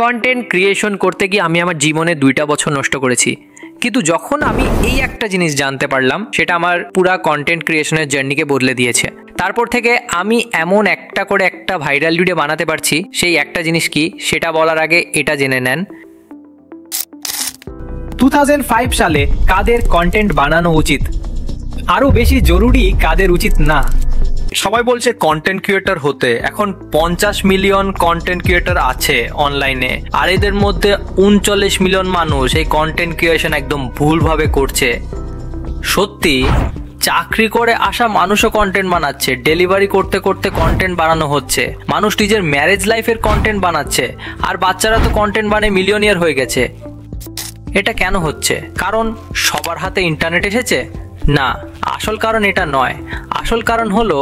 Content creation করতে গিয়ে আমি আমার জীবনে 2টা বছর নষ্ট করেছি, কিন্তু যখন আমি এই একটা জিনিস জানতে পারলাম সেটা আমার পুরা কন্টেন্ট ক্রিয়েশনের জার্নিকে বদলে দিয়েছে। তারপর থেকে আমি এমন একটা করে একটা ভাইরাল ভিডিও বানাতে পারছি। সেই একটা জিনিস কি সেটা বলার আগে এটা জেনে নেন, 2005 সালে কাদের কন্টেন্ট বানানো উচিত, আরও বেশি জরুরি কাদের উচিত না। সবাই বলছে কন্টেন্ট ক্রিয়েটর হতে, এখন 50 মিলিয়ন কন্টেন্ট ক্রিয়েটর আছে অনলাইনে, আর এদের মধ্যে 39 মিলিয়ন মানুষ এই কন্টেন্ট ক্রিয়েশন একদম ভুলভাবে করছে। সত্যি চাকরি করে আসা মানুষও কন্টেন্ট বানাচ্ছে, ডেলিভারি করতে করতে কন্টেন্ট বানানো হচ্ছে, মানুষ নিজের ম্যারেজ লাইফের কন্টেন্ট বানাচ্ছে, আর বাচ্চারা তো কন্টেন্ট বানিয়ে মিলিয়নিয়ার হয়ে গেছে। এটা কেন হচ্ছে? কারণ সবার হাতে ইন্টারনেট এসেছে? না, আসল কারণ এটা নয়। আসল কারণ হলো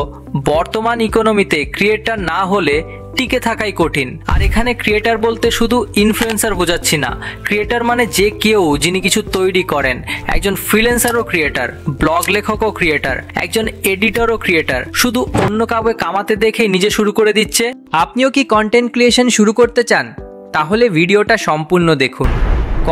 বর্তমান ইকোনমিতে ক্রিয়েটার না হলে টিকে থাকাই কঠিন। আর এখানে ক্রিয়েটার বলতে শুধু ইনফ্লুয়েন্সার বোঝাচ্ছি না, ক্রিয়েটার মানে যে কেউ যিনি কিছু তৈরি করেন, একজন ফ্রিল্যান্সারও ক্রিয়েটার, ব্লগ লেখকও ক্রিয়েটার, একজন এডিটরও ক্রিয়েটার, শুধু অন্য কাউকে কামাতে দেখে নিজে শুরু করে দিচ্ছে। আপনিও কি কন্টেন্ট ক্রিয়েশন শুরু করতে চান? তাহলে ভিডিওটা সম্পূর্ণ দেখুন।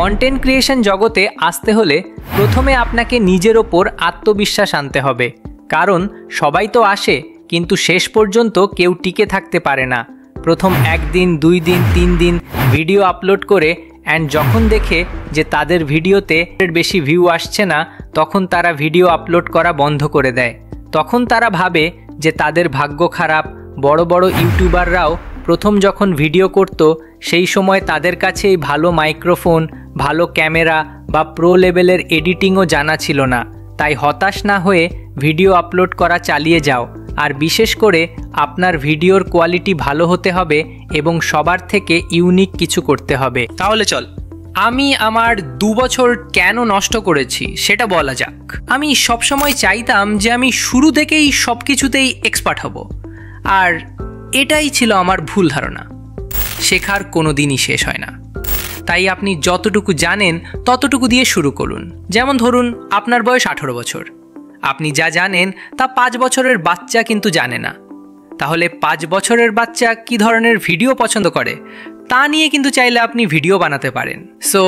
কন্টেন্ট ক্রিয়েশন জগতে আসতে হলে প্রথমে আপনাকে নিজের ওপর আত্মবিশ্বাস আনতে হবে, কারণ সবাই তো আসে কিন্তু শেষ পর্যন্ত কেউ টিকে থাকতে পারে না। প্রথম 1 দিন 2 দিন 3 দিন ভিডিও আপলোড করে অ্যান্ড যখন দেখে যে তাদের ভিডিওতে বেশি ভিউ আসছে না, তখন তারা ভিডিও আপলোড করা বন্ধ করে দেয়। তখন তারা ভাবে যে তাদের ভাগ্য খারাপ। বড় বড় ইউটিউবাররাও প্রথম যখন ভিডিও করত সেই সময় তাদের কাছে এই ভালো মাইক্রোফোন, ভালো ক্যামেরা বা প্রো লেভেলের এডিটিংও জানা ছিল না। তাই হতাশ না হয়ে ভিডিও আপলোড করা চালিয়ে যাও, আর বিশেষ করে আপনার ভিডিওর কোয়ালিটি ভালো হতে হবে এবং সবার থেকে ইউনিক কিছু করতে হবে। তাহলে চল আমি আমার 2 বছর কেন নষ্ট করেছি সেটা বলা যাক। আমি সবসময় চাইতাম যে আমি শুরু থেকেই সব কিছুতেই এক্সপার্ট হব, আর এটাই ছিল আমার ভুল ধারণা। শেখার কোনো দিনই শেষ হয় না, তাই আপনি যতটুকু জানেন ততটুকু দিয়ে শুরু করুন। যেমন ধরুন আপনার বয়স 18 বছর, আপনি যা জানেন তা 5 বছরের বাচ্চা কিন্তু জানে না। তাহলে 5 বছরের বাচ্চা কী ধরনের ভিডিও পছন্দ করে তা নিয়ে কিন্তু চাইলে আপনি ভিডিও বানাতে পারেন। সো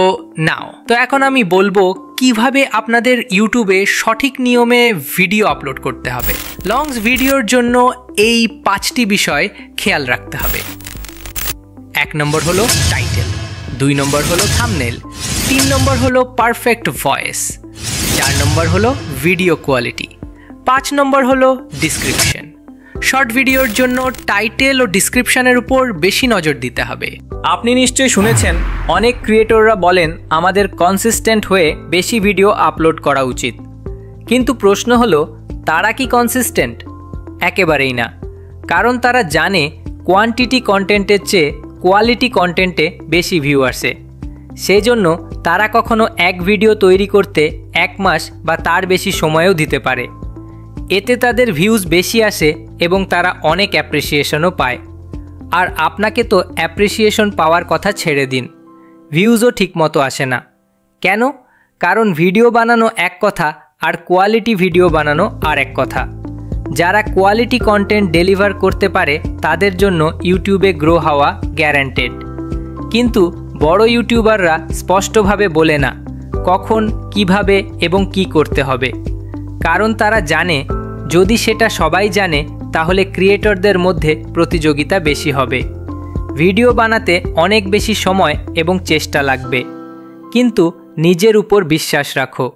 নাও তো এখন আমি বলবো কিভাবে আপনাদের ইউটিউবে সঠিক নিয়মে ভিডিও আপলোড করতে হবে। লংস ভিডিওর জন্য এই 5টি বিষয় খেয়াল রাখতে হবে। 1 নম্বর হলো টাইটেল, 2 নম্বর হলো থাম্বনেল, 3 নম্বর হলো পারফেক্ট ভয়েস, 4 নম্বর হলো ভিডিও কোয়ালিটি, 5 নম্বর হলো ডিসক্রিপশন। শর্ট ভিডিওর জন্য টাইটেল ও ডিসক্রিপশনের উপর বেশি নজর দিতে হবে। আপনি নিশ্চয়ই শুনেছেন অনেক ক্রিয়েটররা বলেন আমাদের কনসিস্টেন্ট হয়ে বেশি ভিডিও আপলোড করা উচিত, কিন্তু প্রশ্ন হলো তারা কি কনসিস্টেন্ট? একেবারেই না, কারণ তারা জানে কোয়ান্টিটি কন্টেন্টের চেয়ে কোয়ালিটি কন্টেন্টে বেশি ভিউ আসে। সেই জন্য তারা কখনো এক ভিডিও তৈরি করতে 1 মাস বা তার বেশি সময়ও দিতে পারে। এতে তাদের ভিউজ বেশি আসে এবং তারা অনেক অ্যাপ্রিসিয়েশনও পায়। আর আপনাকে তো অ্যাপ্রিসিয়েশন পাওয়ার কথা ছেড়ে দিন, ভিউজও ঠিকমতো আসে না। কেন? কারণ ভিডিও বানানো এক কথা আর কোয়ালিটি ভিডিও বানানো আর এক কথা। যারা কোয়ালিটি কন্টেন্ট ডেলিভার করতে পারে তাদের জন্য ইউটিউবে গ্রো হওয়া গ্যারান্টেড। কিন্তু বড় ইউটিউবাররা স্পষ্টভাবে বলে না কখন, কিভাবে এবং কি করতে হবে, কারণ তারা জানে যদি সেটা সবাই জানে তাহলে ক্রিয়েটরদের মধ্যে প্রতিযোগিতা বেশি হবে। ভিডিও বানাতে অনেক বেশি সময় এবং চেষ্টা লাগবে, কিন্তু নিজের উপর বিশ্বাস রাখো।